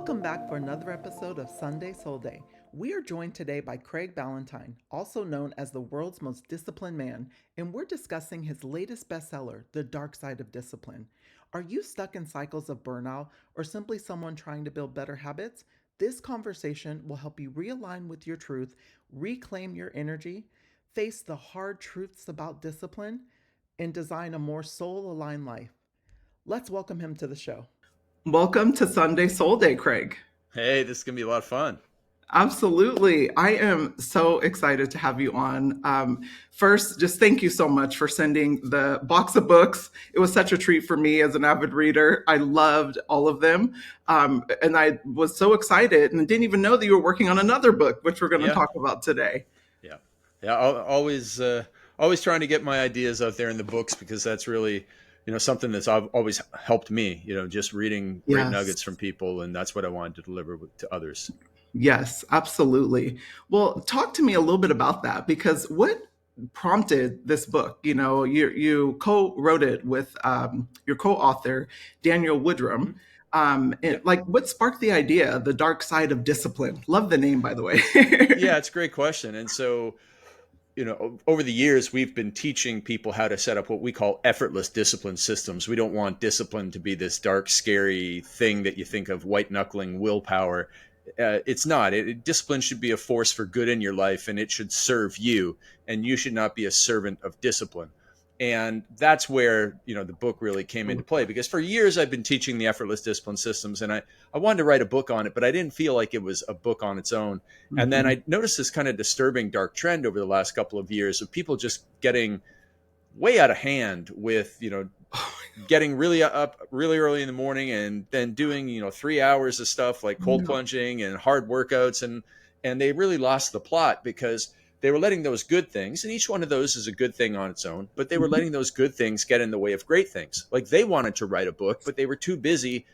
Welcome back for another episode of Sunday Soul Day. We are joined today by Craig Ballantyne, also known as the world's most disciplined man, and we're discussing his latest bestseller, The Dark Side of Discipline. Are you stuck in cycles of burnout or simply someone trying to build better habits? This conversation will help you realign with your truth, reclaim your energy, face the hard truths about discipline, and design a more soul aligned life. Let's welcome him to the show. Welcome to Sunday Soul Day, Craig. Hey, this is going to be a lot of fun. Absolutely. I am so excited to have you on. First, just thank you so much for sending the box of books. It was such a treat for me as an avid reader. I loved all of them. And I was so excited and didn't even know that you were working on another book, which we're going to talk about today. Yeah. Yeah. Always trying to get my ideas out there in the books, because that's really, something that's always helped me, just reading great nuggets from people. And that's what I wanted to deliver to others. Yes, absolutely. Well, talk to me a little bit about that, because what prompted this book? You co-wrote it with your co-author, Daniel Woodrum. What sparked the idea, The Dark Side of Discipline? Love the name, by the way. Yeah, it's a great question. And so, over the years, we've been teaching people how to set up what we call effortless discipline systems. We don't want discipline to be this dark, scary thing that you think of, white knuckling willpower. It's not. Discipline should be a force for good in your life, and it should serve you, and you should not be a servant of discipline. And that's where, the book really came into play, because for years I've been teaching the effortless discipline systems, and I wanted to write a book on it, but I didn't feel like it was a book on its own. Mm-hmm. And then I noticed this kind of disturbing dark trend over the last couple of years of people just getting way out of hand with, getting really up really early in the morning and then doing, 3 hours of stuff like cold plunging and hard workouts. And they really lost the plot, because they were letting those good things, and each one of those is a good thing on its own, but they were letting those good things get in the way of great things. Like, they wanted to write a book, but they were too busy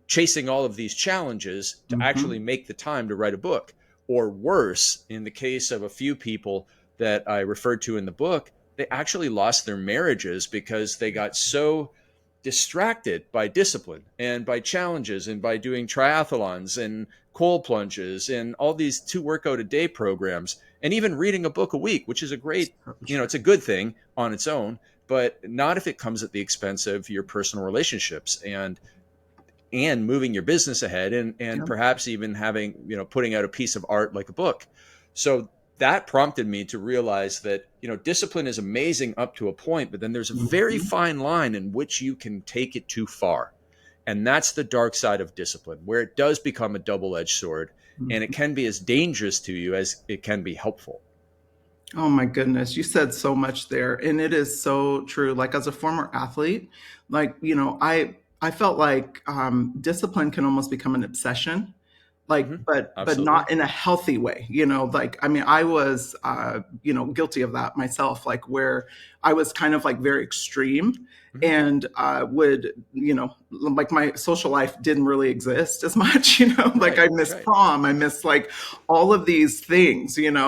chasing all of these challenges to actually make the time to write a book. Or worse, in the case of a few people that I referred to in the book, they actually lost their marriages because they got so distracted by discipline and by challenges and by doing triathlons and cold plunges and all these 2 workout a day programs, and even reading a book a week, which is a great, it's a good thing on its own, but not if it comes at the expense of your personal relationships and moving your business ahead and perhaps even having, putting out a piece of art like a book. So that prompted me to realize that, discipline is amazing up to a point, but then there's a very fine line in which you can take it too far. And that's the dark side of discipline, where it does become a double-edged sword, and it can be as dangerous to you as it can be helpful. Oh my goodness, you said so much there. And it is so true. Like, as a former athlete, I felt like discipline can almost become an obsession. But not in a healthy way, I was, guilty of that myself, like, where I was kind of like very extreme and would, like, my social life didn't really exist as much, I missed prom, I missed like all of these things, and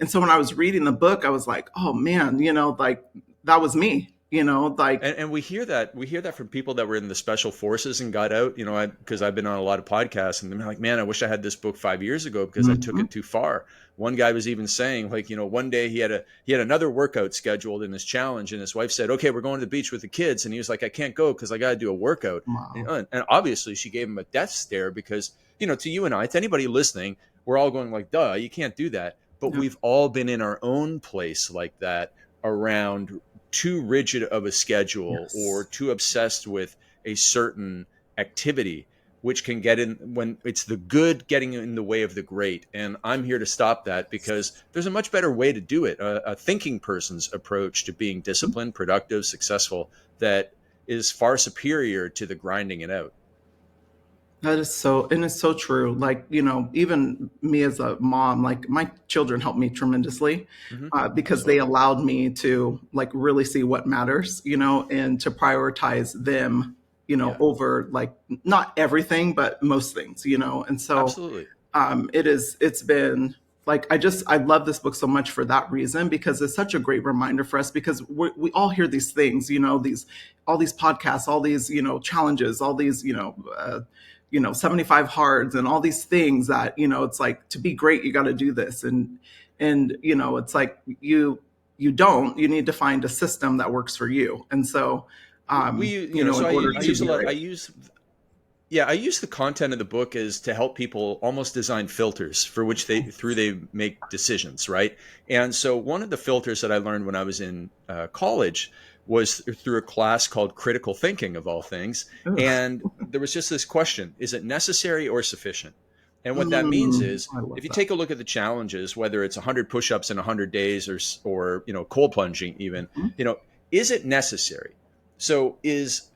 so when I was reading the book, I was like, oh man, like, that was me. And we hear that from people that were in the special forces and got out, because I've been on a lot of podcasts, and they're like, man, I wish I had this book 5 years ago because I took it too far. One guy was even saying, like, one day he had another workout scheduled in his challenge, and his wife said, okay, we're going to the beach with the kids. And he was like, I can't go because I got to do a workout. Wow. And obviously she gave him a death stare, because, to you and I, to anybody listening, we're all going like, duh, you can't do that. But we've all been in our own place like that, around too rigid of a schedule or too obsessed with a certain activity, which can get in when it's the good getting in the way of the great. And I'm here to stop that, because there's a much better way to do it. A thinking person's approach to being disciplined, productive, successful, that is far superior to the grinding it out. That is so, and it's so true. Like, even me as a mom, like, my children helped me tremendously because they allowed me to, like, really see what matters, and to prioritize them, over, like, not everything, but most things, and so absolutely. It's been like, I love this book so much for that reason, because it's such a great reminder for us, because we all hear these things, all these podcasts, all these, challenges, all these, 75 hards and all these things that, it's like, to be great, you got to do this. And, it's like, you need to find a system that works for you. And so, So in order I to use a be lot, great. I use the content of the book as to help people almost design filters for which they make decisions, right? And so one of the filters that I learned when I was in college was through a class called critical thinking, of all things. Ugh. And there was just this question: is it necessary or sufficient? And what that means is, I love if you that. take a look at the challenges, whether it's 100 push-ups in 100 days, or cold plunging even, Mhm. you know, is it necessary? So is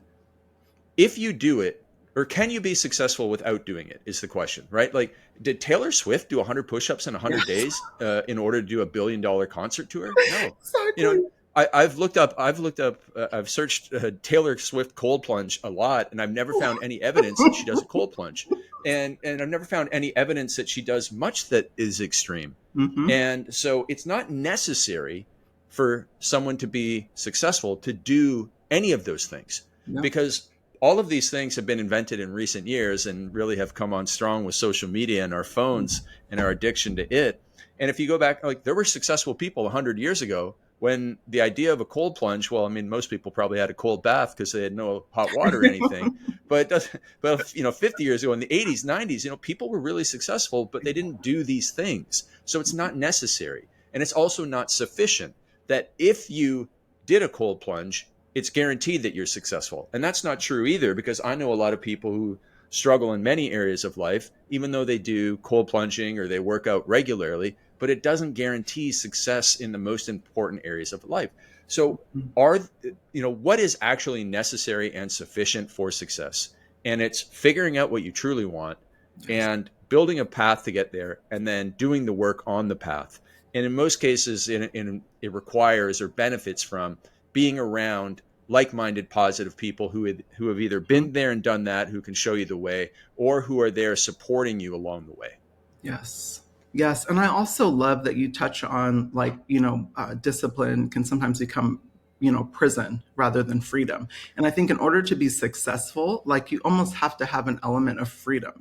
if you do it, or can you be successful without doing it, is the question, right? Like, did Taylor Swift do 100 push-ups in 100 Yes, days in order to do $1 billion concert tour? No. you know exactly. I've searched Taylor Swift cold plunge a lot, and I've never found any evidence that she does a cold plunge, and I've never found any evidence that she does much that is extreme. Hmm. And so it's not necessary for someone to be successful to do any of those things, Yep. because all of these things have been invented in recent years and really have come on strong with social media and our phones and our addiction to it. And if you go back, like, there were successful people 100 years ago when the idea of a cold plunge, well, I mean, most people probably had a cold bath because they had no hot water or anything. But it does, but 50 years ago in the 80s, 90s, people were really successful, but they didn't do these things. So it's not necessary. And it's also not sufficient that if you did a cold plunge, it's guaranteed that you're successful. And that's not true either, because I know a lot of people who struggle in many areas of life, even though they do cold plunging or they work out regularly, but it doesn't guarantee success in the most important areas of life. So are what is actually necessary and sufficient for success? And it's figuring out what you truly want Yes. and building a path to get there, and then doing the work on the path. And in most cases, it requires or benefits from being around like-minded, positive people who have either Mhm. been there and done that, who can show you the way, or who are there supporting you along the way. Yes. Yes. And I also love that you touch on, like, discipline can sometimes become, prison rather than freedom. And I think in order to be successful, like, you almost have to have an element of freedom,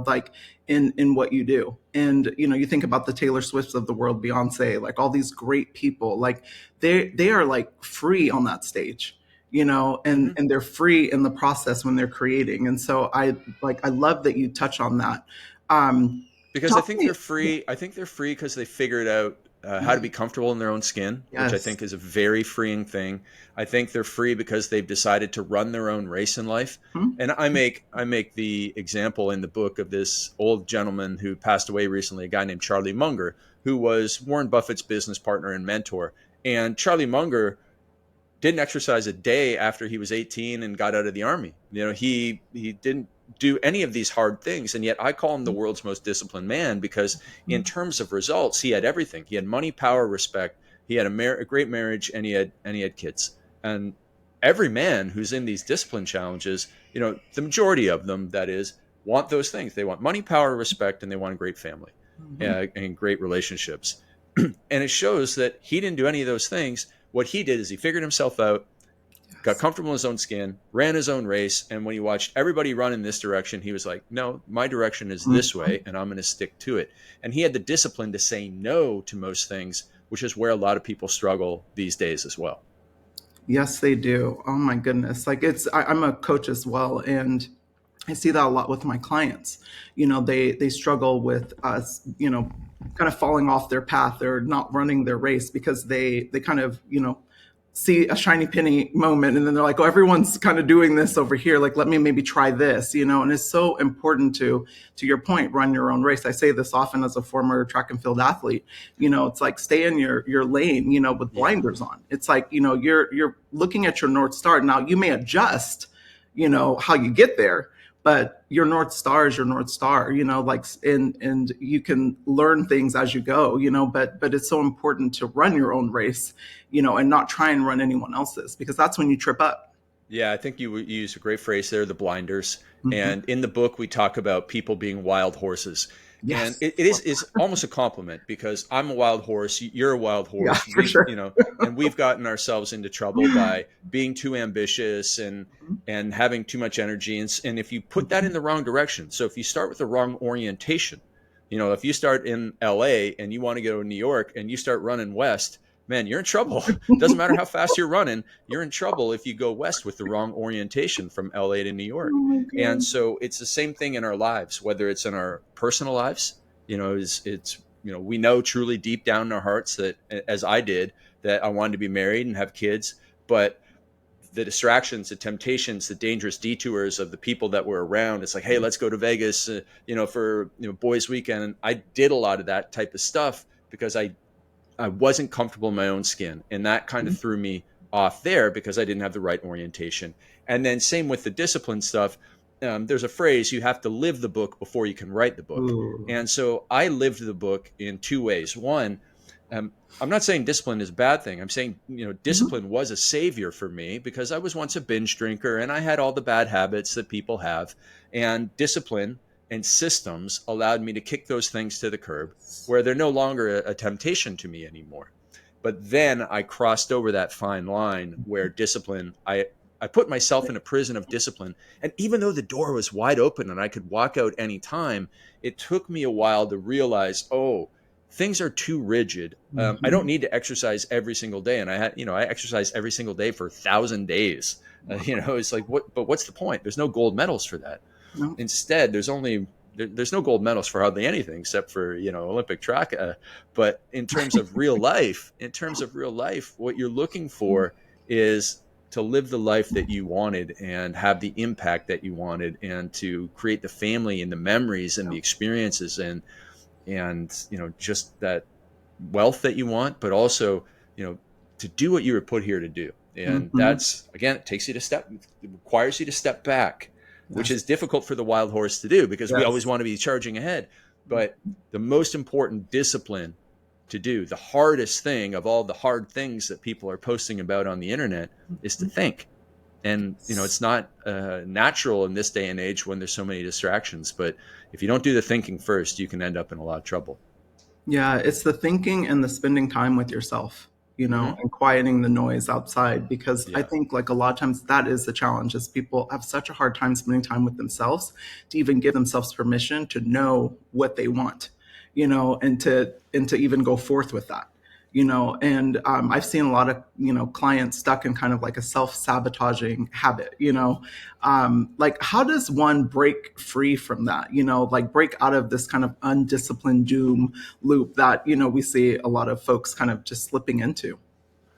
like in what you do. And, you think about the Taylor Swifts of the world, Beyonce, like all these great people, like they are like free on that stage, and Mm-hmm. they're free in the process when they're creating. And so I love that you touch on that. Um, Because I Talk to think me. they're free. I think they're free because they figured out how to Yeah. be comfortable in their own skin, which I Yes. think is a very freeing thing. I think they're free because they've decided to run their own race in life. Hmm? And I make the example in the book of this old gentleman who passed away recently, a guy named Charlie Munger, who was Warren Buffett's business partner and mentor. And Charlie Munger didn't exercise a day after he was 18 and got out of the army. He didn't do any of these hard things, and yet I call him the world's most disciplined man, because in terms of results, he had everything. He had money, power, respect. He had a great marriage, and he had kids. And every man who's in these discipline challenges, the majority of them, that is, want those things. They want money, power, respect, and they want a great family Hmm. and great relationships. And it shows that he didn't do any of those things. What he did is he figured himself out, got Yes. comfortable in his own skin, ran his own race. And when he watched everybody run in this direction, he was like, no, my direction is this Mhm. way, and I'm going to stick to it. And he had the discipline to say no to most things, which is where a lot of people struggle these days as well. Yes, they do. Oh my goodness. Like, I'm a coach as well, and I see that a lot with my clients. They struggle with us, kind of falling off their path or not running their race because they kind of, see a shiny penny moment, and then they're like, oh, everyone's kind of doing this over here, like, let me maybe try this. And it's so important to your point, run your own race. I say this often as a former track and field athlete. It's like, stay in your lane, with Yeah. blinders on. It's like, you're looking at your North Star. Now you may adjust, how you get there, but your North Star is your North Star, like, and you can learn things as you go, but it's so important to run your own race, and not try and run anyone else's, because that's when you trip up. Yeah, I think you used a great phrase there, the blinders. Hmm. And in the book, we talk about people being wild horses. And Yes. it is almost a compliment because I'm a wild horse, you're a wild Yeah, horse. for We've, sure. you know, and we've gotten ourselves into trouble by being too ambitious and having too much energy. And if you put that in the wrong direction, so if you start with the wrong orientation, if you start in LA and you want to go to New York and you start running west, man, you're in trouble. Doesn't matter how fast you're running, you're in trouble if you go west with the wrong orientation from LA to New Oh York. my And god. so it's the same thing in our lives, whether it's in our personal lives, we know truly deep down in our hearts that, as I did, that I wanted to be married and have kids, but the distractions, the temptations, the dangerous detours of the people that were around. It's like, hey, let's go to Vegas, for boys' weekend. And I did a lot of that type of stuff because I wasn't comfortable in my own skin, and that kind of threw me off there because I didn't have the right orientation. And then same with the discipline stuff. There's a phrase: you have to live the book before you can write the book. Ooh. And so I lived the book in two ways. One, I'm not saying discipline is a bad thing. I'm saying, Mhm. discipline was a savior for me because I was once a binge drinker and I had all the bad habits that people have. And discipline and systems allowed me to kick those things to the curb where they're no longer a temptation to me anymore. But then I crossed over that fine line where discipline, I put myself in a prison of discipline. And even though the door was wide open and I could walk out anytime, it took me a while to realize, oh, things are too rigid. I don't Mhm. need to exercise every single day. And I exercise every single day for 1,000 days. It's like, but what's the point? There's no gold medals for that. No. Instead, there's no gold medals for hardly anything except for Olympic track. But in terms of real life, what you're looking for is to live the life that you wanted and have the impact that you wanted and to create the family and the memories and Yeah. the experiences and just that wealth that you want, but also you know to do what you were put here to do. And Mhm. that's, again, it requires you to step back, which Yes. is difficult for the wild horse to do because we always Yes. want to be charging ahead. But the most important discipline to do, the hardest thing of all the hard things that people are posting about on the internet, is to Mhm. think. And it's not natural in this day and age when there's so many distractions, but if you don't do the thinking first, you can end up in a lot of trouble. Yeah, it's the thinking and the spending time with yourself, Hmm. and quieting the noise outside, because I Yeah. think like a lot of times that is the challenge is people have such a hard time spending time with themselves to even give themselves permission to know what they want, and to even go forth with that. And I've seen a lot of clients stuck in kind of like a self-sabotaging habit. Like how does one break free from that, like break out of this kind of undisciplined doom loop that we see a lot of folks kind of just slipping into.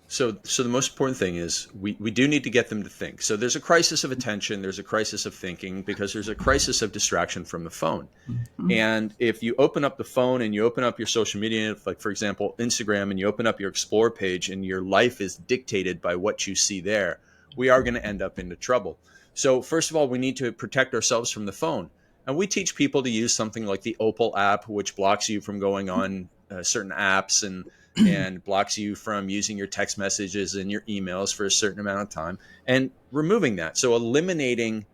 So the most important thing is we do need to get them to think. So there's a crisis of attention, there's a crisis of thinking because there's a crisis of distraction from the phone. Mhm. And if you open up the phone and you open up your social media, like for example, Instagram, and you open up your Explore page and your life is dictated by what you see there, we are going to end up into trouble. So, first of all, we need to protect ourselves from the phone. And we teach people to use something like the Opal app, which blocks you from going on certain apps and blocks you from using your text messages and your emails for a certain amount of time and removing that. So, eliminating,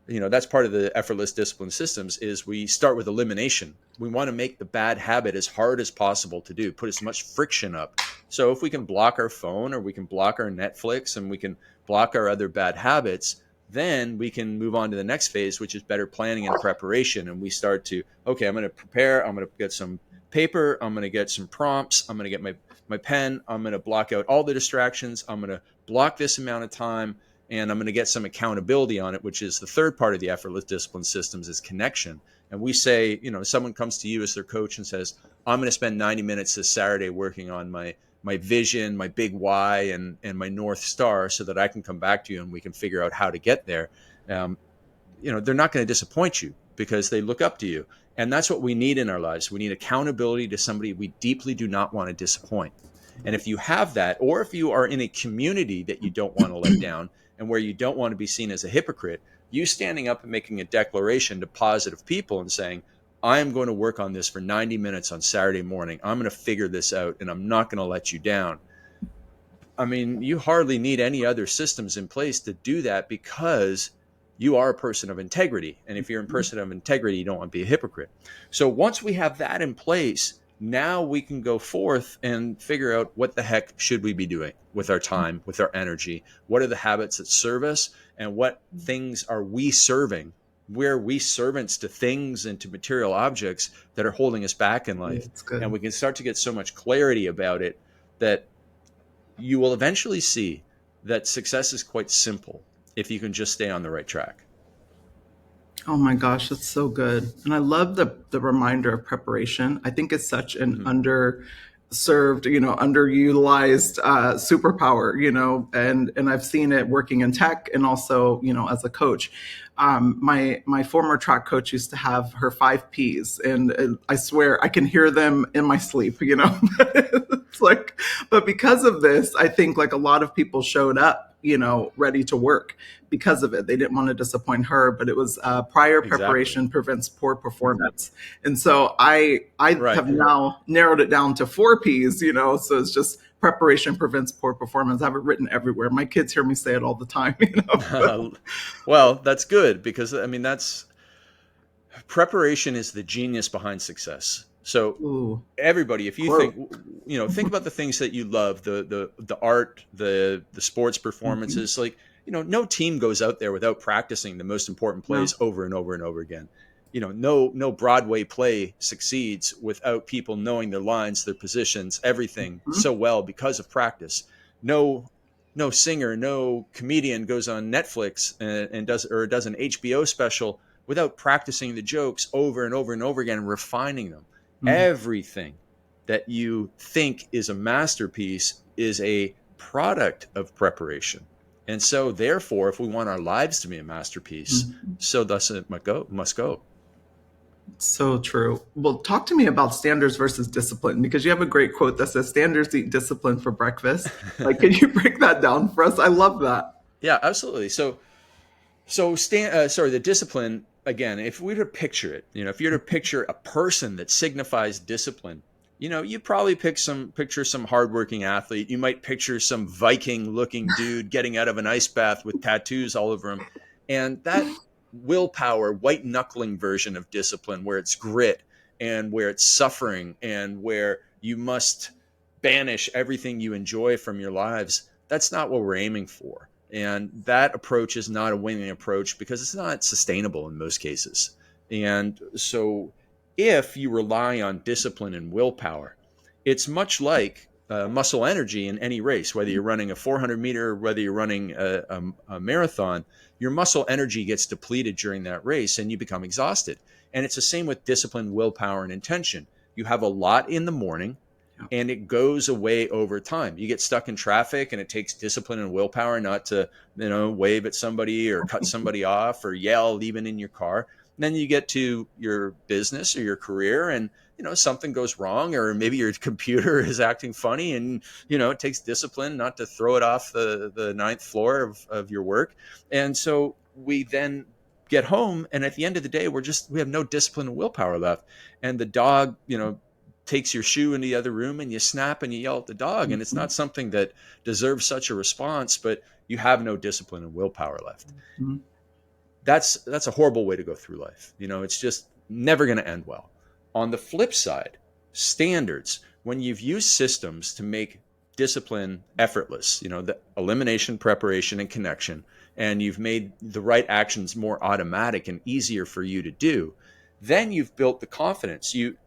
that's part of the effortless discipline systems, is we start with elimination. We want to make the bad habit as hard as possible to do, put as much friction up. So if we can block our phone or we can block our Netflix and we can block our other bad habits, then we can move on to the next phase, which is better planning and preparation. And we start to, okay, I'm going to prepare, I'm going to get some paper, I'm going to get some prompts, I'm going to get my pen, I'm going to block out all the distractions, I'm going to block this amount of time, and I'm going to get some accountability on it, which is the third part of the effortless discipline systems, is connection. And we say, someone comes to you as their coach and says, I'm going to spend 90 minutes this Saturday working on my vision, my big why, and my North Star so that I can come back to you and we can figure out how to get there. Um, they're not going to disappoint you because they look up to you. And that's what we need in our lives. We need accountability to somebody we deeply do not want to disappoint. And if you have that, or if you are in a community that you don't want to let down and where you don't want to be seen as a hypocrite, you standing up and making a declaration to positive people and saying, I am going to work on this for 90 minutes on Saturday morning. I'm going to figure this out and I'm not going to let you down. I mean, you hardly need any other systems in place to do that because you are a person of integrity. And if you're a person of integrity, you don't want to be a hypocrite. So once we have that in place, now we can go forth and figure out what the heck should we be doing with our time, with our energy? What are the habits that serve us? And what things are we serving? Where are we servants to things and to material objects that are holding us back in life? It's And good. we can start to get so much clarity about it that you will eventually see that success is quite simple if you can just stay on the right track. Oh my gosh, that's so good. And I love the reminder of preparation. I think it's such an Mm-hmm. underserved, underutilized superpower, and I've seen it working in tech and also, as a coach. My former track coach used to have her 5 Ps, and I swear I can hear them in my sleep, it's like, but because of this, I think like a lot of people showed up, ready to work because of it. They didn't want to disappoint her, but it was prior Exactly. preparation prevents poor performance. And so I Right. have now narrowed it down to 4 Ps, so it's just preparation prevents poor performance. I have it written everywhere. My kids hear me say it all the time, Well, that's good because I mean that's preparation is the genius behind success. So Ooh, everybody, if you think, quote. think about the things that you love, the art, the sports Mhm. performances. Like, no team goes out there without practicing the most important No. plays over and over and over again. No Broadway play succeeds without people knowing their lines, their positions, everything so Mhm. well because of practice. No singer, no comedian goes on Netflix and does an HBO special without practicing the jokes over and over and over again and refining them. Mhm. Everything that you think is a masterpiece is a product of preparation. And so, therefore, if we want our lives to be a masterpiece, Mhm. so thus it must go. So true. Well, talk to me about standards versus discipline because you have a great quote that says standards eat discipline for breakfast. Like, can you break that down for us? I love that. Yeah, absolutely. The discipline again. If we were to picture it, if you were to picture a person that signifies discipline, you probably picture some hardworking athlete. You might picture some Viking-looking dude getting out of an ice bath with tattoos all over him, and that willpower, white knuckling version of discipline, where it's grit and where it's suffering and where you must banish everything you enjoy from your lives. That's not what we're aiming for. And that approach is not a winning approach because it's not sustainable in most cases. And so, if you rely on discipline and willpower, it's much like muscle energy in any race, whether you're running a 400 meter, whether you're running a marathon, your muscle energy gets depleted during that race and you become exhausted. And it's the same with discipline, willpower, and intention. You have a lot in the morning Yeah. and it goes away over time. You get stuck in traffic and it takes discipline and willpower not to, wave at somebody or cut somebody off or yell even in your car. And then you get to your business or your career and something goes wrong or maybe your computer is acting funny and it takes discipline not to throw it off the ninth floor of your work. And so we then get home and at the end of the day we have no discipline and willpower left, and the dog takes your shoe in the other room and you snap and you yell at the dog, and it's Mhm. not something that deserves such a response, but you have no discipline and willpower left. Mhm. That's a horrible way to go through life. It's just never going to end well. On the flip side, standards, when you've used systems to make discipline effortless, the elimination, preparation, and connection, and you've made the right actions more automatic and easier for you to do, then you've built the confidence. You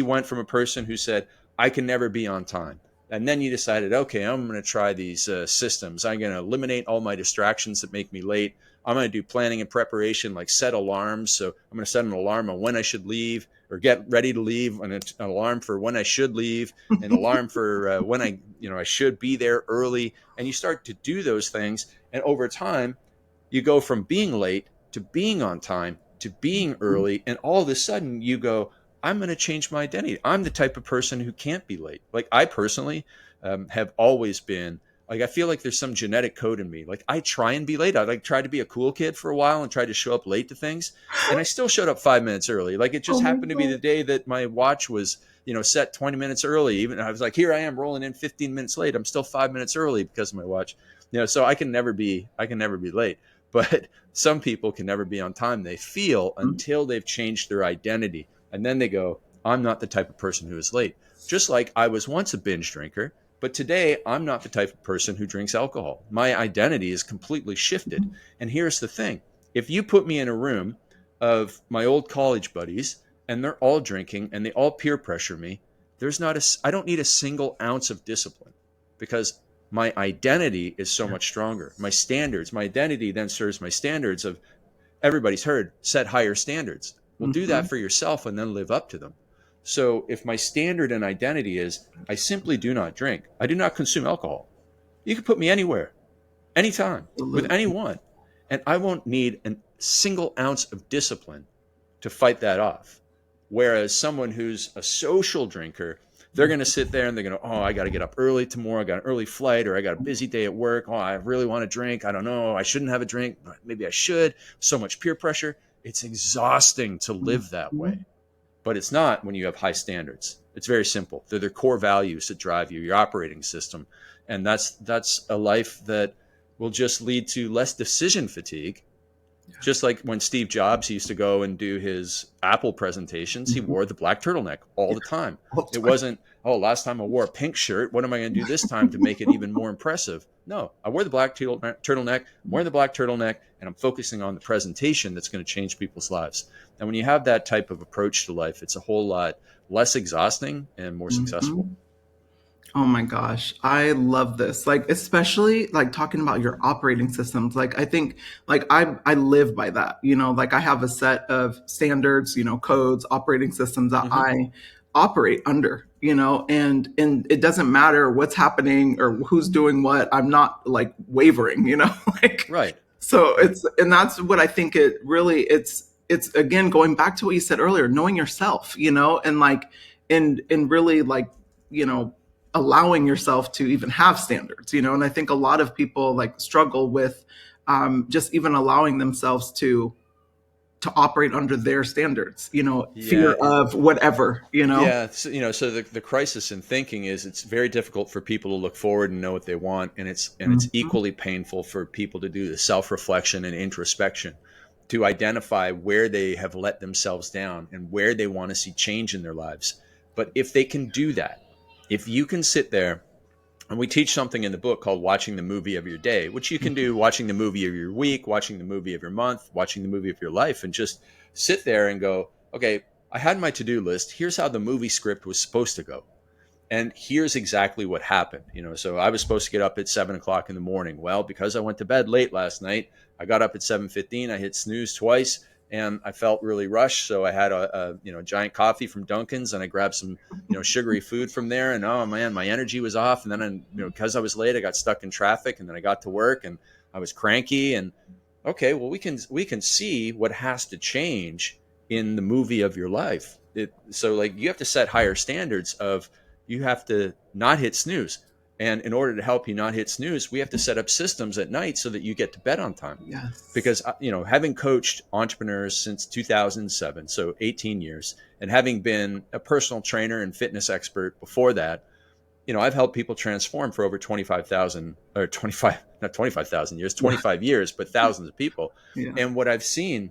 went from a person who said, I can never be on time, and then you decided, okay, I'm going to try these systems. I'm going to eliminate all my distractions that make me late. I'm going to do planning and preparation, like set alarms. So I'm going to set an alarm on when I should leave or get ready to leave, and an alarm for when I should leave, an alarm for when I should be there early. And you start to do those things, and over time, you go from being late to being on time to being early, and all of a sudden you go, I'm going to change my identity. I'm the type of person who can't be late. Like I personally have always been Like I feel like there's some genetic code in me. Like I try and be late. I like tried to be a cool kid for a while and tried to show up late to things, and I still showed up 5 minutes early. Like it Oh just my happened to be the God. day that my watch was, set 20 minutes early. Even I was like, here I am rolling in 15 minutes late. I'm still 5 minutes early because of my watch. So I can never be late. But some people can never be on time. They feel until they've changed their identity, and then they go, I'm not the type of person who is late. Just like I was once a binge drinker, but today, I'm not the type of person who drinks alcohol. My identity is completely shifted. And here's the thing: if you put me in a room of my old college buddies and they're all drinking and they all peer pressure me, I don't need a single ounce of discipline because my identity is so much stronger. My standards, my identity then serves my standards of everybody's heard set higher standards. Well, do that Mhm. for yourself and then live up to them. So if my standard and identity is I simply do not drink, I do not consume alcohol, you can put me anywhere, anytime, with Absolutely. anyone, and I won't need a single ounce of discipline to fight that off. Whereas someone who's a social drinker, they're going to sit there and they're going to, oh, I got to get up early tomorrow. I got an early flight or I got a busy day at work. Oh, I really want to drink. I don't know. I shouldn't have a drink, but maybe I should. So much peer pressure. It's exhausting to live that way. Mhm. But it's not when you have high standards. It's very simple. They're the core values that drive you, your operating system. And that's a life that will just lead to less decision fatigue, just like when Steve Jobs used to go and do his Apple presentations, he Mhm. wore the black turtleneck all Yeah, the time. all It the time. wasn't, oh, last time I wore a pink shirt. What am I going to do this time to make it even more impressive? No, I wore the black turtleneck, I'm wearing the black turtleneck, and I'm focusing on the presentation that's going to change people's lives. And when you have that type of approach to life, it's a whole lot less exhausting and more successful. Mhm. Oh my gosh, I love this. Like especially like talking about your operating systems. Like I think like I live by that. Like I have a set of standards, codes, operating systems that Hmm. I operate under, and it doesn't matter what's happening or who's doing what. I'm not like wavering, like Right, so right. and that's what I think it's again going back to what you said earlier, knowing yourself, and like and really like, you know, allowing yourself to even have standards, and I think a lot of people like struggle with just even allowing themselves to operate under their standards, fear Yeah, of whatever. yeah, so the crisis in thinking is it's very difficult for people to look forward and know what they want, and it's Mhm. equally painful for people to do the self-reflection and introspection to identify where they have let themselves down and where they want to see change in their lives. But if they can do that, if you can sit there, and we teach something in the book called watching the movie of your day, which you can do watching the movie of your week, watching the movie of your month, watching the movie of your life, and just sit there and go, okay, I had my to-do list. Here's how the movie script was supposed to go. And here's exactly what happened. So I was supposed to get up at 7 o'clock in the morning. Well, because I went to bed late last night, I got up at 7:15. I hit snooze twice, and I felt really rushed. So I had a giant coffee from Dunkin's, and I grabbed some sugary food from there. And oh man, my energy was off. And then because I was late, I got stuck in traffic, and then I got to work, and I was cranky. And okay, well we can see what has to change in the movie of your life. So like you have to set higher standards of you have to not hit snooze. And in order to help you not hit snooze, we have to set up systems at night so that you get to bed on time. Yes. Because, having coached entrepreneurs since 2007, so 18 years, and having been a personal trainer and fitness expert before that, I've helped people transform for over 25,000 or 25, not 25,000 years, Yeah. 25 years, but thousands of people. Yeah. And what I've seen,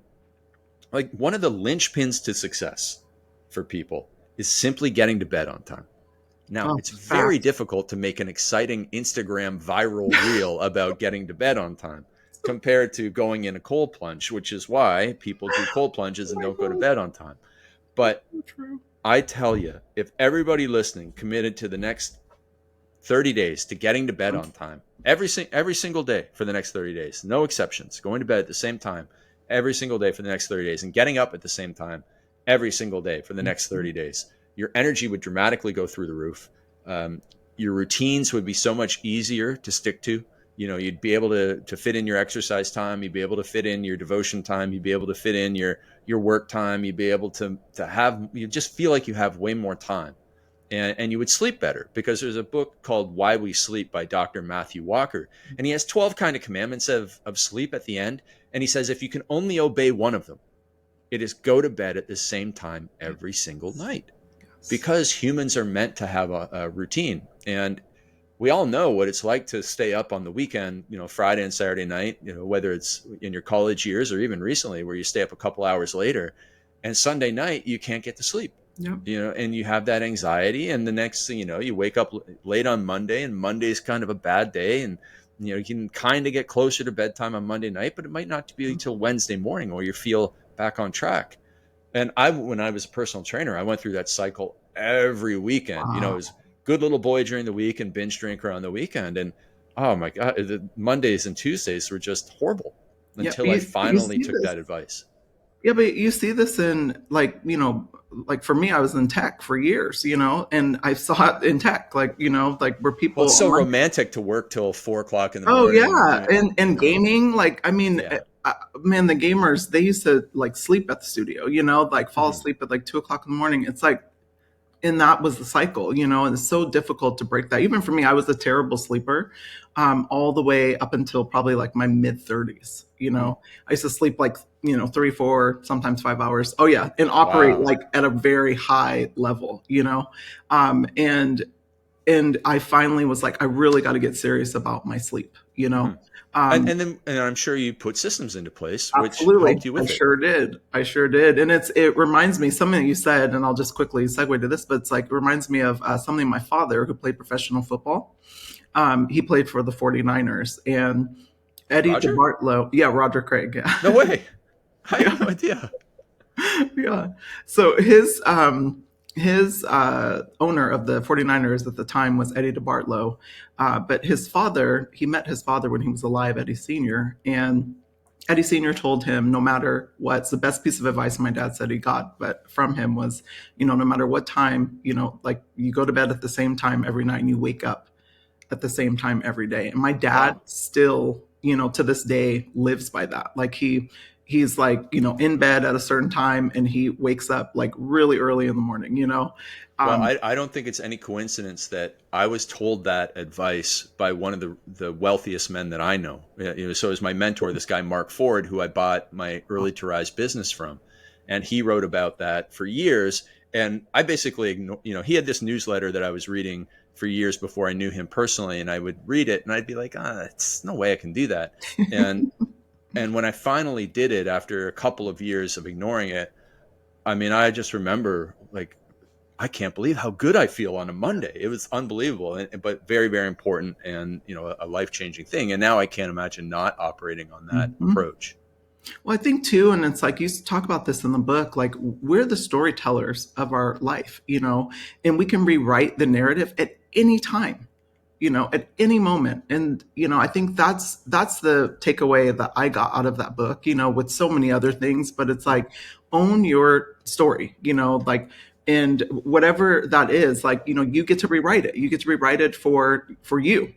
like one of the linchpins to success for people is simply getting to bed on time. Now, Oh, it's very facts. difficult to make an exciting Instagram viral reel about getting to bed on time compared to going in a cold plunge, which is why people do cold plunges Oh and my don't go to god, bed on time. that's But so true. I tell you, if everybody listening committed to the next 30 days to getting to bed on time, every single day for the next 30 days, no exceptions, going to bed at the same time every single day for the next 30 days and getting up at the same time every single day for the next 30 days, your energy would dramatically go through the roof. Um, your routines would be so much easier to stick to. You'd be able to fit in your exercise time. You'd be able to fit in your devotion time. You'd be able to fit in your work time. You'd be able to have, you just feel like you have way more time. and you would sleep better, because there's a book called Why We Sleep by Dr. Matthew Walker, and he has 12 kind of commandments of sleep at the end, and he says if you can only obey one of them, it is go to bed at the same time every single night, Yes. because humans are meant to have a routine. And we all know what it's like to stay up on the weekend, Friday and Saturday night, whether it's in your college years or even recently where you stay up a couple hours later, and Sunday night you can't get to sleep, Yep. and you have that anxiety, and the next thing you know, you wake up late on Monday, and Monday's kind of a bad day, and you can kind of get closer to bedtime on Monday night, but it might not be until Wednesday morning where you feel back on track. And when I was a personal trainer, I went through that cycle every weekend. It Wow. was good little boy during the week and binge drinker on the weekend. And oh my God, the Mondays and Tuesdays were just horrible Yeah, until I you finally see took this. that advice. Yeah, but you see this in like, like for me, I was in tech for years, and I saw it in tech, like, like where Well, it's people so on. romantic to work till 4 o'clock in the Oh morning yeah, doing, and gaming, like I mean, yeah. man, the gamers they used to like sleep at the studio, like fall Mhm. asleep at like 2 o'clock in the morning. It's like, and that was the cycle, and it's so difficult to break that. Even for me, I was a terrible sleeper, all the way up until probably like my mid 30s. Mm. I used to sleep like 3, 4, sometimes 5 hours. Oh yeah, and operate Wow. like at a very high level. And I finally was like, I really got to get serious about my sleep. Mhm. Um, And I'm sure you put systems into place which Absolutely. helped you I with it. sure did. I sure did. And it reminds me something that you said, and I'll just quickly segue to this, but it's like, it reminds me of something my father, who played professional football. He played for the 49ers, and Eddie Roger? DeBartolo. Yeah, Roger Craig. Yeah. No way. I Yeah. had no idea. Yeah. So his owner of the 49ers at the time was Eddie DeBartolo. But his father, he met his father when he was alive, Eddie Sr., and Eddie Sr. told him, no matter what's the best piece of advice my dad said he got, but from him was, no matter what time, like you go to bed at the same time every night and you wake up at the same time every day. And my dad Wow. still, to this day lives by that. Like he's like, in bed at a certain time and he wakes up like really early in the morning. Well, Um, I don't think it's any coincidence that I was told that advice by one of the wealthiest men that I know. So as my mentor, this guy Mark Ford, who I bought my Early to Rise business from, and he wrote about that for years. And I basically he had this newsletter that I was reading for years before I knew him personally, and I would read it, and I'd be like, it's no way I can do that. And when I finally did it after a couple of years of ignoring it, I mean, I just remember like I can't believe how good I feel on a Monday. It was unbelievable, but very, very important, and a life changing thing. And now I can't imagine not operating on that mhm. approach. Well, I think too, and it's like you talk about this in the book, like we're the storytellers of our life, and we can rewrite the narrative at any time, at any moment. And, I think that's the takeaway that I got out of that book, with so many other things, but it's Hmm. like own your story, like, and whatever that is, like, you get to rewrite it. You get to rewrite it for you.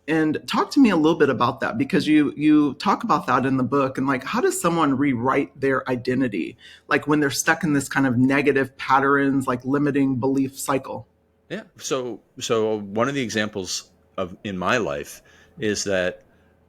And talk to me a little bit about that, because you talk about that in the book, and like how does someone rewrite their identity, like when they're stuck in this kind of negative patterns, like limiting belief cycle. Yeah. So one of the examples of in my life is that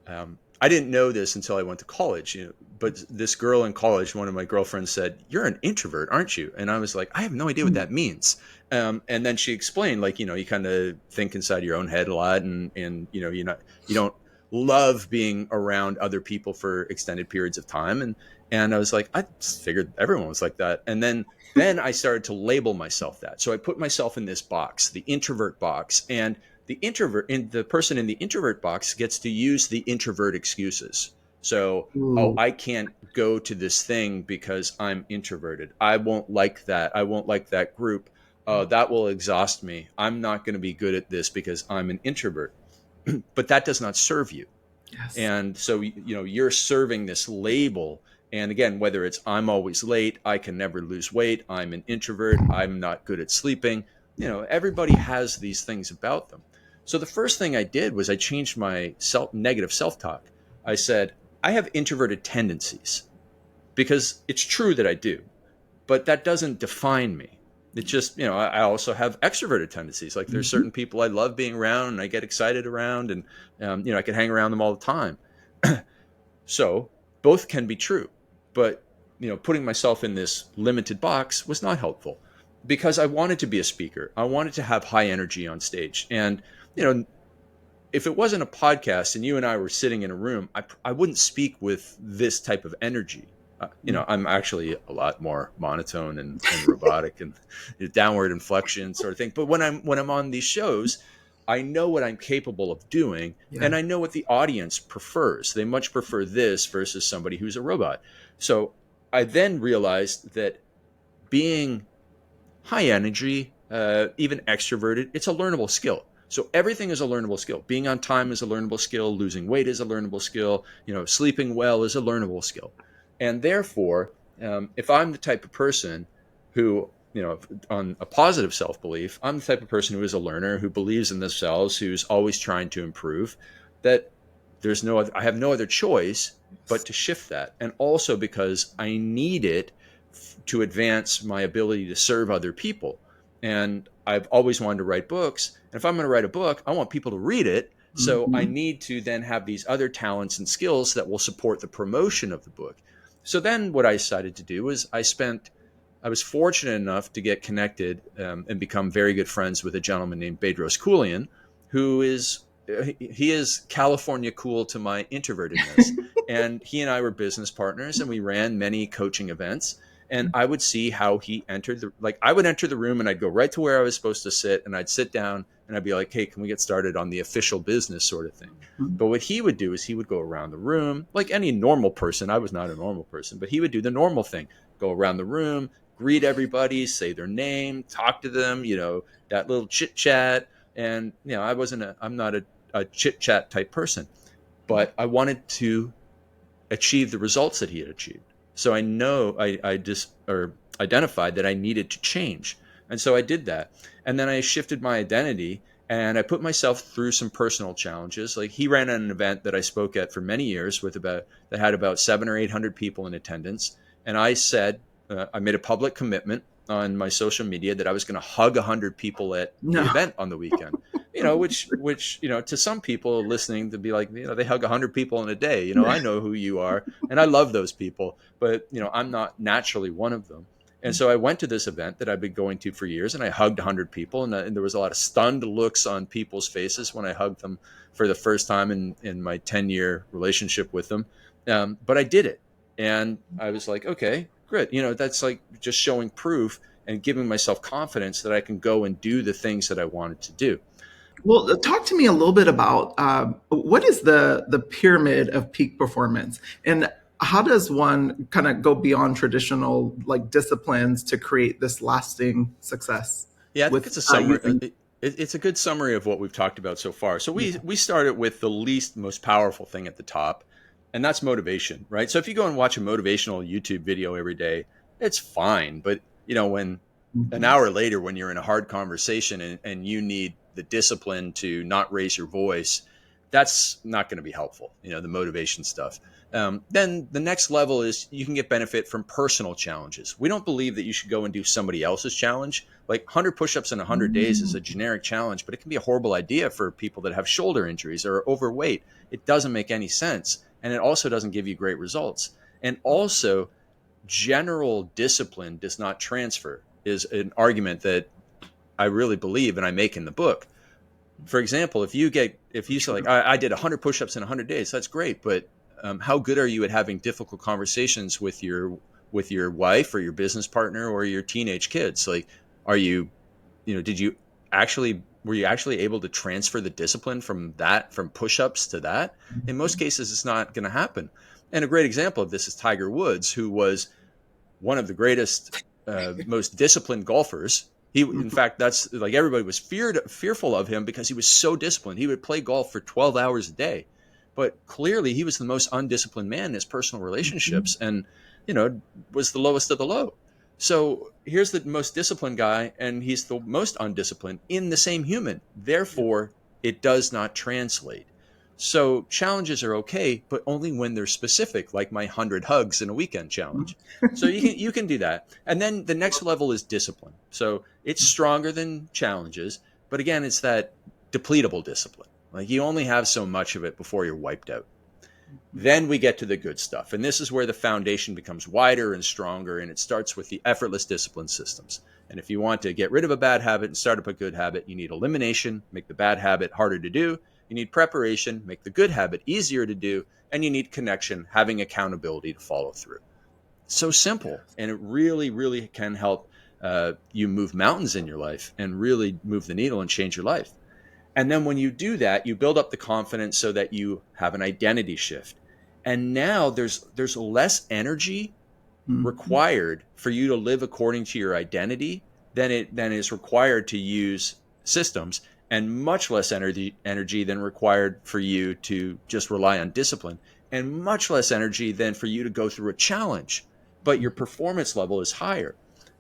I didn't know this until I went to college. But this girl in college, one of my girlfriends said, "You're an introvert, aren't you?" And I was like, "I have no idea what Mm, that means." And then she explained, like, you kind of think inside your own head a lot, and you don't love being around other people for extended periods of time. And I was like, I just figured everyone was like that. And then I started to label myself that. So I put myself in this box, the introvert box, and the person in the introvert box gets to use the introvert excuses. So, oh, ooh, I can't go to this thing because I'm introverted. I won't like that. I won't like that group. That will exhaust me. I'm not going to be good at this because I'm an introvert. But that does not serve you. yes. And so, you're serving this label. And again, whether it's I'm always late, I can never lose weight, I'm an introvert, I'm not good at sleeping, everybody has these things about them. So the first thing I did was I changed my negative self-talk. I said, I have introverted tendencies, because it's true that I do, but that doesn't define me. It's just, I also have extroverted tendencies. Like there's Mhm. certain people I love being around and I get excited around, and I can hang around them all the time. So both can be true, but putting myself in this limited box was not helpful because I wanted to be a speaker. I wanted to have high energy on stage, and you know, if it wasn't a podcast and you and I were sitting in a room, I wouldn't speak with this type of energy. I'm actually a lot more monotone and robotic and downward inflection sort of thing. But when I'm on these shows, I know what I'm capable of doing, Yeah. and I know what the audience prefers. They much prefer this versus somebody who's a robot. So I then realized that being high energy, even extroverted, it's a learnable skill. So everything is a learnable skill. Being on time is a learnable skill. Losing weight is a learnable skill. Sleeping well is a learnable skill. And therefore, if I'm the type of person who, on a positive self belief, I'm the type of person who is a learner, who believes in themselves, who's always trying to improve, that I have no other choice but to shift that. And also because I need it to advance my ability to serve other people. And I've always wanted to write books. And if I'm going to write a book, I want people to read it. So I Mhm. need to then have these other talents and skills that will support the promotion of the book. So then what I decided to do was I was fortunate enough to get connected and become very good friends with a gentleman named Bedros Keuilian, who is he is California cool to my introvertedness. And he and I were business partners, and we ran many coaching events. And I would see how he entered I would enter the room and I'd go right to where I was supposed to sit, and I'd sit down and I'd be like, hey, can we get started on the official business sort of thing? But what he would do is he would go around the room like any normal person. I was not a normal person, but he would do the normal thing, go around the room, greet everybody, say their name, talk to them, that little chit chat. And, I'm not a chit chat type person, but I wanted to achieve the results that he had achieved. So I know I just or identified that I needed to change. And so I did that. And then I shifted my identity and I put myself through some personal challenges. Like he ran an event that I spoke at for many years that had about 700 or 800 people in attendance. And I said, I made a public commitment on my social media that I was going to hug 100 people at the No. event on the weekend. Which to some people listening to be like, they hug 100 people in a day. I know who you are, and I love those people, but I'm not naturally one of them. And so I went to this event that I've been going to for years, and I hugged 100 people, and there was a lot of stunned looks on people's faces when I hugged them for the first time in my 10-year relationship with them. But I did it, and I was like, okay, great. That's like just showing proof and giving myself confidence that I can go and do the things that I wanted to do. Well, talk to me a little bit about what is the pyramid of peak performance, and how does one kind of go beyond traditional like disciplines to create this lasting success Yeah, I think with it's a summary. using? It's a good summary of what we've talked about so far. So we started with the least most powerful thing at the top, and that's motivation, right? So if you go and watch a motivational YouTube video every day, it's fine. But when an Mhm. hour later, when you're in a hard conversation and you need the discipline to not raise your voice, that's not going to be helpful. The motivation stuff. Then the next level is you can get benefit from personal challenges. We don't believe that you should go and do somebody else's challenge. Like 100 push-ups in 100 days is a generic challenge, but it can be a horrible idea for people that have shoulder injuries or are overweight. It doesn't make any sense, and it also doesn't give you great results. And also, general discipline does not transfer is an argument that I really believe and I make in the book. For example, if you say like I did 100 push-ups in 100 days, that's great, but how good are you at having difficult conversations with your wife or your business partner or your teenage kids? Like, are you did you actually were you actually able to transfer the discipline from push-ups to that? In most cases, it's not going to happen. And a great example of this is Tiger Woods, who was one of the greatest, most disciplined golfers. In fact, that's like everybody was fearful of him because he was so disciplined. He would play golf for 12 hours a day, but clearly he was the most undisciplined man in his personal relationships, and you know was the lowest of the low. So here's the most disciplined guy, and he's the most undisciplined in the same human. Therefore, it does not translate. So challenges are okay, but only when they're specific, like my 100 hugs in a weekend challenge. So you can do that. And then the next level is discipline. So it's stronger than challenges, but again, it's that depletable discipline. Like you only have so much of it before you're wiped out. Then we get to the good stuff. And this is where the foundation becomes wider and stronger. And it starts with the effortless discipline systems. And if you want to get rid of a bad habit and start up a good habit, you need elimination, make the bad habit harder to do. You need preparation, make the good habit easier to do. And you need connection, having accountability to follow through. So simple. And it really, really can help you move mountains in your life and really move the needle and change your life. And then when you do that, you build up the confidence so that you have an identity shift. And now there's less energy Mhm. required for you to live according to your identity than is required to use systems, and much less energy than required for you to just rely on discipline, and much less energy than for you to go through a challenge, but your performance level is higher.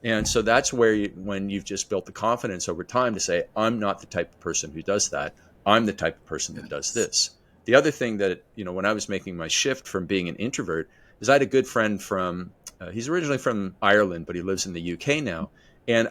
And so that's where when you've just built the confidence over time to say, I'm not the type of person who does that, I'm the type of person that does Yes. this. The other thing that, when I was making my shift from being an introvert, is I had a good friend from he's originally from Ireland, but he lives in the UK now. And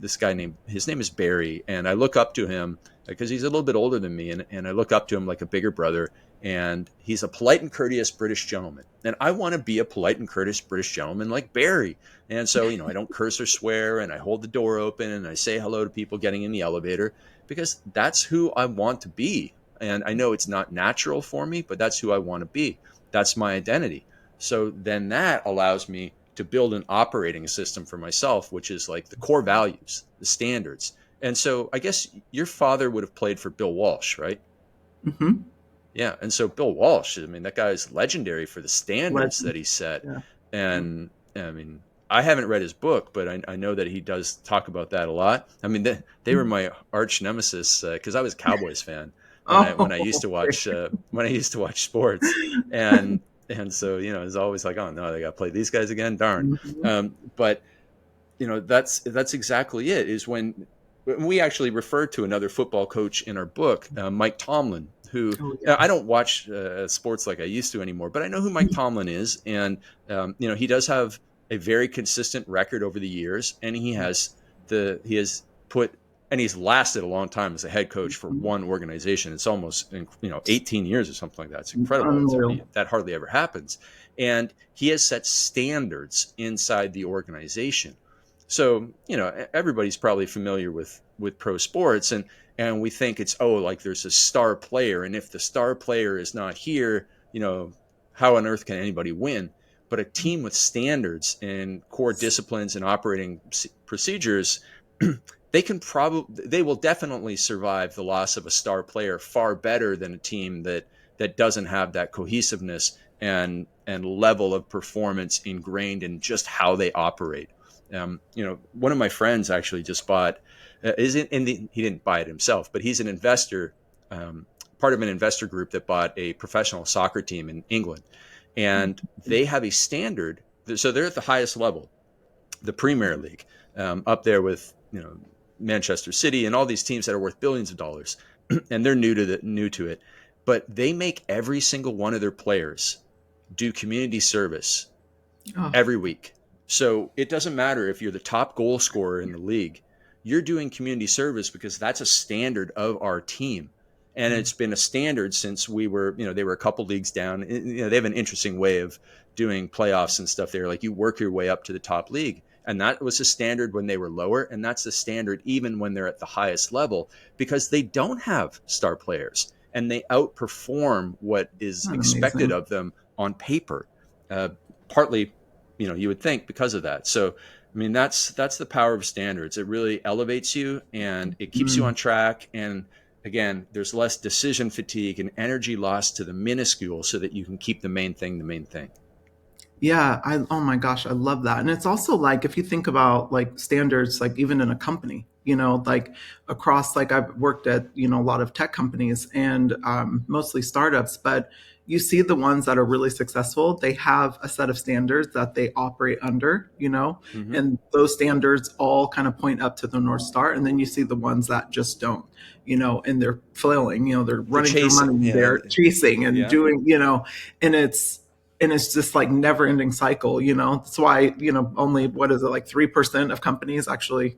this guy named, his name is Barry, and I look up to him because he's a little bit older than me, and I look up to him like a bigger brother. And he's a polite and courteous British gentleman, and I want to be a polite and courteous British gentleman like Barry. And so, I don't curse or swear, and I hold the door open, and I say hello to people getting in the elevator because that's who I want to be. And I know it's not natural for me, but that's who I want to be. That's my identity. So then that allows me to build an operating system for myself, which is like the core values, the standards. And so I guess your father would have played for Bill Walsh, right? Hmm. Yeah. And so Bill Walsh, I mean, that guy is legendary for the standards Legend. that he set. Yeah. Yeah. And I mean, I haven't read his book, but I know that he does talk about that a lot. I mean, they were my arch nemesis because I was a Cowboys fan when I used Oh, to watch sports, and so it's always like, oh no, they got to play these guys again, darn. mhm. But that's exactly it. Is when we actually refer to another football coach in our book, Mike Tomlin, who Oh, I yes. don't watch sports like I used to anymore, but I know who Mike Tomlin is, and he does have a very consistent record over the years, and he has put and he's lasted a long time as a head coach for Mhm. one organization. It's almost 18 years or something like that. It's incredible. I Unreal. mean, that hardly ever happens, and he has set standards inside the organization. So everybody's probably familiar with pro sports, and we think it's, oh, like there's a star player, and if the star player is not here, how on earth can anybody win? But a team with standards and core disciplines and operating procedures, they will definitely survive the loss of a star player far better than a team that doesn't have that cohesiveness and level of performance ingrained in just how they operate. One of my friends actually just bought is in the he didn't buy it himself, but he's an investor, um, part of an investor group that bought a professional soccer team in England, and they have a standard. So they're at the highest level, the Premier League, up there with Manchester City and all these teams that are worth billions of dollars, and they're new to it, but they make every single one of their players do community service Oh, every week. So it doesn't matter if you're the top goal scorer in the league, you're doing community service because that's a standard of our team. And it's been a standard since they were a couple leagues down. They have an interesting way of doing playoffs and stuff there. Like you work your way up to the top league. And that was the standard when they were lower. And that's the standard even when they're at the highest level because they don't have star players and they outperform what is not expected amazing. of them on paper. Partly you would think because of that. So I mean that's the power of standards. It really elevates you and it keeps you on Mm. track. And again, there's less decision fatigue and energy lost to the minuscule so that you can keep the main thing the main thing. Yeah, oh my gosh, I love that. And it's also like if you think about like standards, like even in a company, like across, like I've worked at, a lot of tech companies and mostly startups, but you see the ones that are really successful, they have a set of standards that they operate under, Hmm. and those standards all kind of point up to the North Star. And then you see the ones that just don't, and they're flailing, they're They're running through chasing, money, they're chasing and yeah. doing, and it's just like never ending cycle, That's why, only what is it, like 3% of companies actually,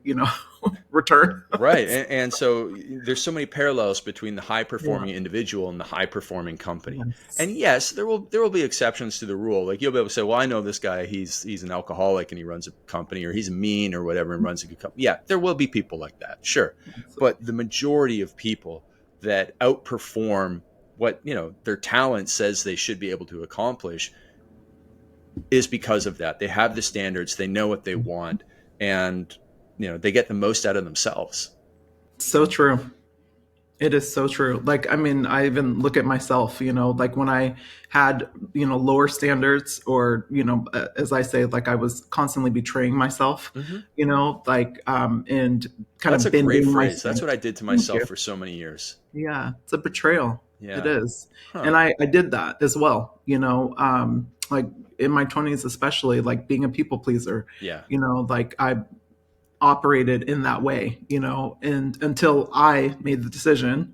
return. Right. And so there's so many parallels between the high Yeah. performing individual and the high performing company. And Yes. yes, there will be exceptions to the rule. Like you'll be able to say, well, I know this guy, he's an alcoholic and he runs a company, or he's mean or whatever and runs a good company. Yeah, there will be people like that. Sure. But the majority of people that outperform what, their talent says they should be able to accomplish is because of that. They have the standards, they know what they want, and they get the most out of themselves. So true. It is so true. Like, I mean, I even look at myself, like when I had, lower standards, or, as I say, like I was constantly betraying myself, Hmm. like, and kind That's a of great bending my phrase. That's standards. what I did to Thank myself you. for so many years. Yeah. It's a betrayal. It Yeah. is. Huh. And I did that as well, like in my 20s, especially, like being a people pleaser, Yeah. like I operated in that way, and until I made the decision,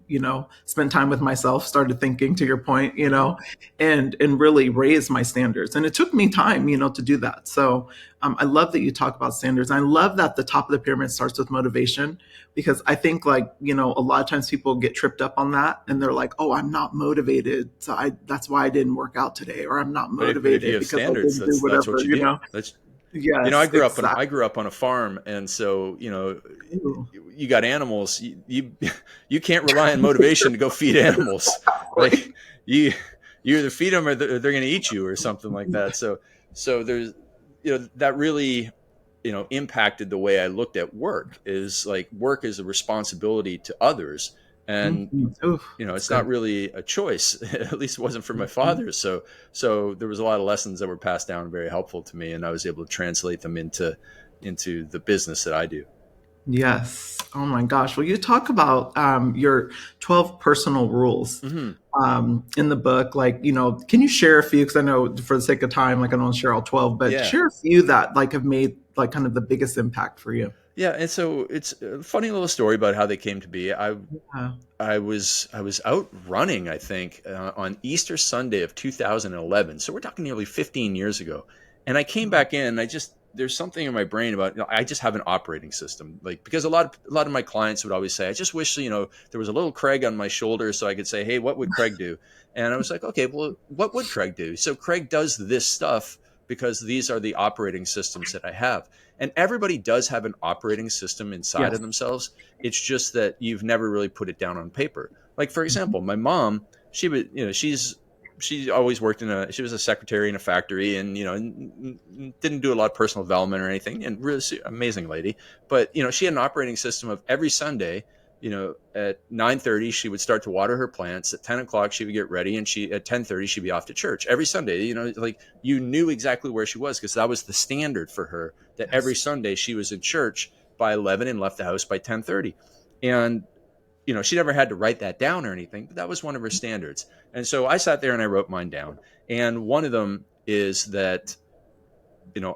spend time with myself, started thinking, to your point, Hmm. and really raise my standards. And it took me time, to do that. So I love that you talk about standards. I love that the top of the pyramid starts with motivation, because I think, like, a lot of times people get tripped up on that and they're like, oh, I'm not motivated, so that's why I didn't work out today, or I'm not But if you motivated have because I standards, didn't do that's what whatever, you do. That's I Yes, grew up on I exactly. grew up on a farm, and so you got animals. You can't rely on motivation to go feed animals. Like you you either feed them or they're going to eat you or something like that. So there's that really impacted the way I looked at work. Is like work is a responsibility to others, and Mhm. Oof, that's it's not good. really a choice. At least it wasn't for my Mhm. father. So there was a lot of lessons that were passed down, very helpful to me, and I was able to translate them into the business that I do. Yes. Oh my gosh. Well, you talk about your 12 personal rules Hmm. in the book. Like, can you share a few? Because I know, for the sake of time, like I don't want to share all 12, but Yeah. share a few that like have made like kind of the biggest impact for you. Yeah, and so it's a funny little story about how they came to be. I Yeah. I was out running, I think, on Easter Sunday of 2011. So we're talking nearly 15 years ago. And I came back in. And I just there's something in my brain about I just have an operating system, like because a lot of my clients would always say, I just wish there was a little Craig on my shoulder so I could say, hey, what would Craig do? And I was like, okay, well, what would Craig do? So Craig does this stuff because these are the operating systems that I have. And everybody does have an operating system inside of Yes. themselves. It's just that you've never really put it down on paper. Like for Mhm. example, my mom, she would, she always worked she was a secretary in a factory, and didn't do a lot of personal development or anything, and really amazing lady. But she had an operating system of every Sunday. At 9:30 she would start to water her plants. At 10 o'clock she would get ready, and she at 10:30 she'd be off to church every Sunday. Like you knew exactly where she was because that was the standard for her. That every Yes. Sunday she was in church by 11 and left the house by 10:30. And she never had to write that down or anything, but that was one of her standards. And so I sat there and I wrote mine down. And one of them is that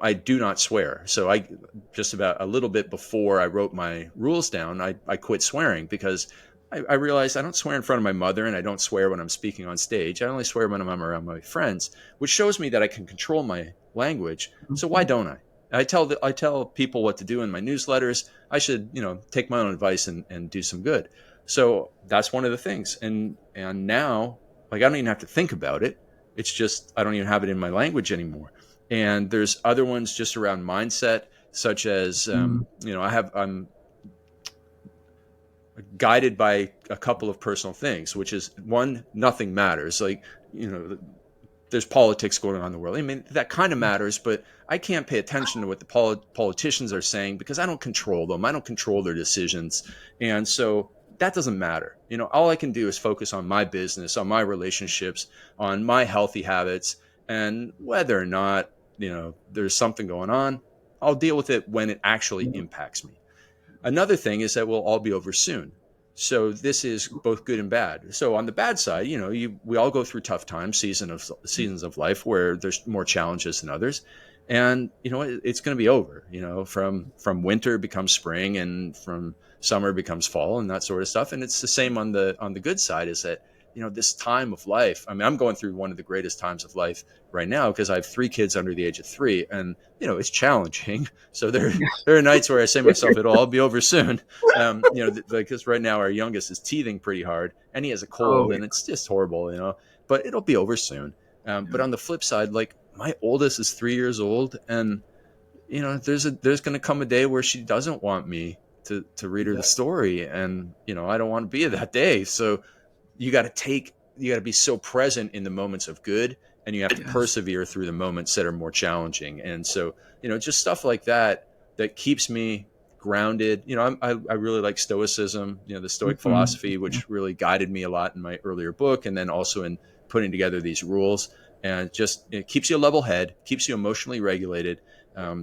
I do not swear. So I just about a little bit before I wrote my rules down, I quit swearing because I realized I don't swear in front of my mother, and I don't swear when I'm speaking on stage. I only swear when I'm around my friends, which shows me that I can control my language. So why Mhm. don't I? I tell people what to do in my newsletters. I should take my own advice and do some good. So that's one of the things. And now, like, I don't even have to think about it. It's just I don't even have it in my language anymore. And there's other ones just around mindset, such as Mm. I'm guided by a couple of personal things, which is one, nothing matters. Like there's politics going on in the world. I mean, that kind of matters, but I can't pay attention to what the politicians are saying because I don't control them. I don't control their decisions. And so that doesn't matter. All I can do is focus on my business, on my relationships, on my healthy habits. And whether or not, there's something going on, I'll deal with it when it actually impacts me. Another thing is that we'll all be over soon. So this is both good and bad. So on the bad side, we all go through tough times, seasons of life where there's more challenges than others, and it's going to be over. From winter becomes spring, and from summer becomes fall, and that sort of stuff. And it's the same on the good side, is that this time of life. I mean, I'm going through one of the greatest times of life right now because I have 3 kids under the age of 3, and it's challenging. So there are nights where I say to myself, it'll all be over soon. Because right now our youngest is teething pretty hard, and he has a Oh cold, and it's just horrible, but it'll be over soon. But on the flip side, like, my oldest is 3 years old, and there's going to come a day where she doesn't want me to read her yeah, the story, and I don't want to be that day. So you got to be so present in the moments of good, and you have to yes. persevere through the moments that are more challenging. And so just stuff like that keeps me grounded. I really like stoicism, the stoic Mhm. philosophy, which really guided me a lot in my earlier book, and then also in putting together these rules. And just it keeps you a level head, keeps you emotionally regulated,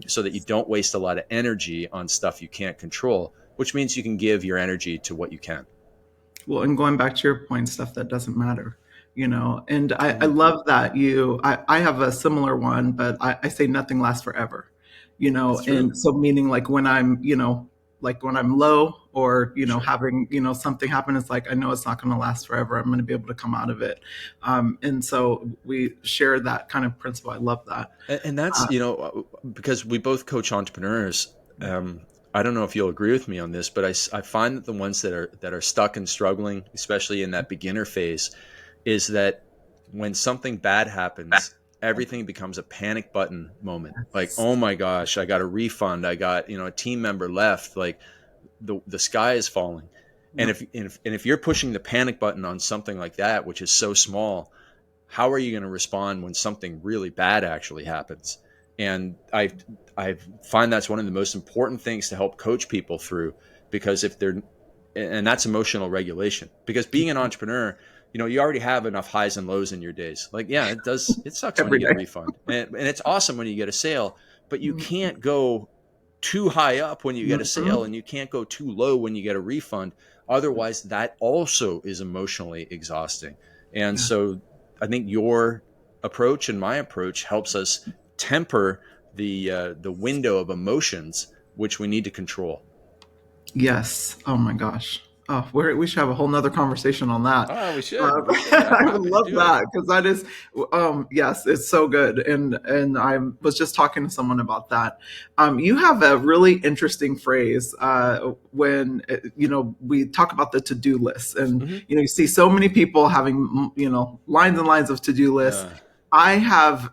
so that you don't waste a lot of energy on stuff you can't control, which means you can give your energy to what you can. Well, and going back to your point, stuff that doesn't matter, and I Yeah, love that I have a similar one, but I say nothing lasts forever, that's true. and so meaning like when I'm, like when I'm low or, Sure. having, something happen, it's like, I know it's not going to last forever. I'm going to be able to come out of it. And so we share that kind of principle. I love that. And that's, Uh, because we both coach entrepreneurs. I don't know if you'll agree with me on this, but I find that the ones that are stuck and struggling, especially in that beginner phase, is that when something bad happens, everything becomes a panic button moment. Like, oh my gosh, I got a refund. I got, a team member left. Like, the sky is falling. And yep. if you're pushing the panic button on something like that, which is so small, how are you going to respond when something really bad actually happens? And I find that's one of the most important things to help coach people through, because if they're and that's emotional regulation. Because being an entrepreneur, you already have enough highs and lows in your days. Like, yeah, it sucks when you Every get a day. refund, and it's awesome when you get a sale, but you Mhm. can't go too high up when you get a sale, Mhm. and you can't go too low when you get a refund. Otherwise, that also is emotionally exhausting. And Yeah. so I think your approach and my approach helps us temper the window of emotions which we need to control. Yes. Oh my gosh. Oh, we should have a whole nother conversation on that. Oh, we should. We should. I'm I would happy to love do it. that because that is, yes, it's so good. And I was just talking to someone about that. You have a really interesting phrase when we talk about the to do list, and Hmm. you see so many people having lines and lines of to do lists. Uh, I have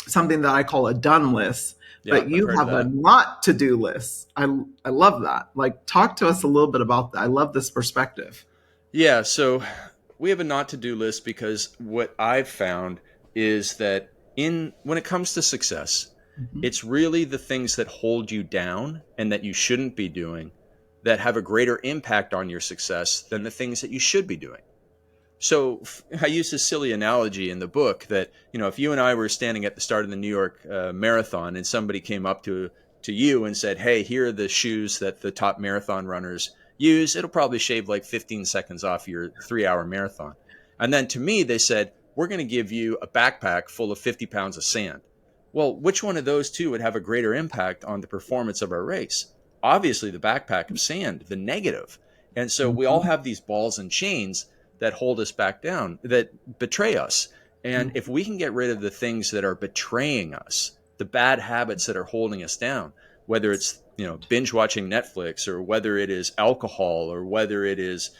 something that I call a done list, yeah, but I've you heard of have a that. not to do list. I love that. Like, talk to us a little bit about that. I love this perspective. Yeah, so we have a not to do list because what I've found is that in when it comes to success, Mhm. it's really the things that hold you down and that you shouldn't be doing that have a greater impact on your success than the things that you should be doing. So I use this silly analogy in the book that if you and I were standing at the start of the New York marathon, and somebody came up to you and said, "Hey, here are the shoes that the top marathon runners use. It'll probably shave like 15 seconds off your 3 hour marathon." And then to me, they said, "We're going to give you a backpack full of 50 pounds of sand." Well, which one of those two would have a greater impact on the performance of our race? Obviously, the backpack of sand, the negative. And so we all Mhm. have these balls and chains that hold us back down, that betray us. And if we can get rid of the things that are betraying us, the bad habits that are holding us down, whether it's binge watching Netflix, or whether it is alcohol, or whether it is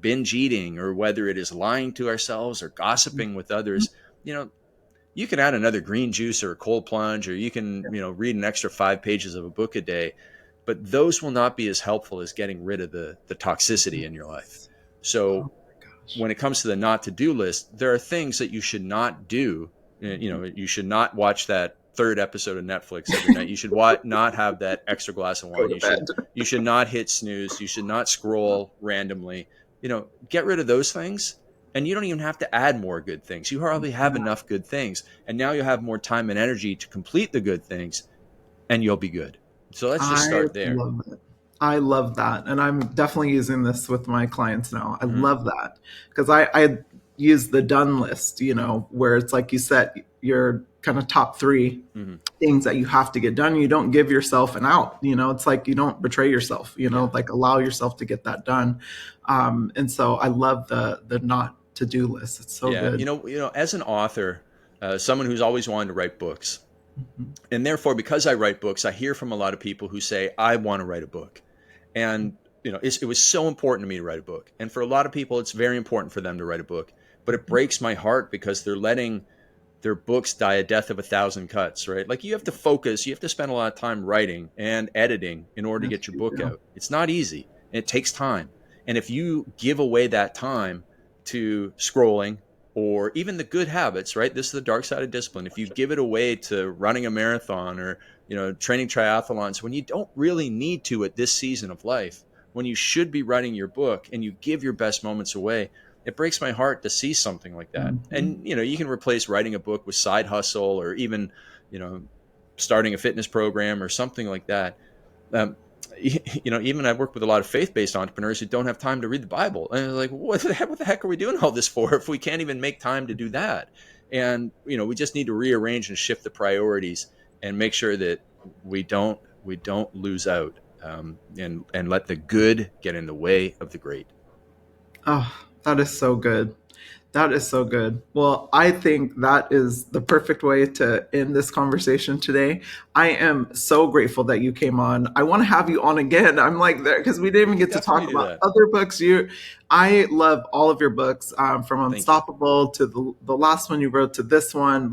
binge eating, or whether it is lying to ourselves or gossiping with others, you know you can add another green juice or a cold plunge, or you can read an extra 5 pages of a book a day, but those will not be as helpful as getting rid of the toxicity in your life. Oh So my gosh. when it comes to the not to do list, there are things that you should not do. You should not watch that third episode of Netflix every night. You should not have that extra glass of Go wine. to You should bed. you should not hit snooze. You should not scroll randomly. Get rid of those things, and you don't even have to add more good things. You already have Yeah, enough good things, and now you'll have more time and energy to complete the good things, and you'll be good. So let's just I start there. love it. I love that. And I'm definitely using this with my clients now. I Hmm. love that because I use the done list, where it's like you set your kind of top three Hmm. things that you have to get done. You don't give yourself an out, it's like you don't betray yourself, Yeah. like allow yourself to get that done. And so I love the not to do list. It's so Yeah. good. As an author, someone who's always wanted to write books, Mhm. and therefore, because I write books, I hear from a lot of people who say, I want to write a book. And, it was so important to me to write a book. And for a lot of people, it's very important for them to write a book. But it breaks my heart because they're letting their books die a death of a thousand cuts, right? Like you have to focus, you have to spend a lot of time writing and editing in order to Yes, get your you book do. out. It's not easy and it takes time. And if you give away that time to scrolling or even the good habits, right? This is the dark side of discipline. If you give it away to running a marathon or, training triathlons when you don't really need to at this season of life, when you should be writing your book and you give your best moments away, it breaks my heart to see something like that. Mhm. And you can replace writing a book with side hustle or even you know starting a fitness program or something like that. Um, even I work with a lot of faith-based entrepreneurs who don't have time to read the Bible, and they're like, what the heck are we doing all this for if we can't even make time to do that? And we just need to rearrange and shift the priorities and make sure that we don't lose out, and let the good get in the way of the great. Oh, that is so good. That is so good. Well, I think that is the perfect way to end this conversation today. I am so grateful that you came on. I want to have you on again. I'm like there because we didn't We even could get to definitely talk do about that. other books. I love all of your books, from Thank you. Unstoppable to the last one you wrote to this one.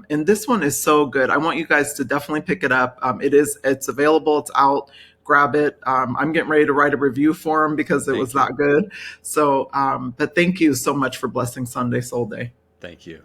And this one is so good. I want you guys to definitely pick it up. It's available. It's out. Grab it. I'm getting ready to write a review for him because it was Thank you. that good. So, but thank you so much for blessing Sunday Soul Day. Thank you.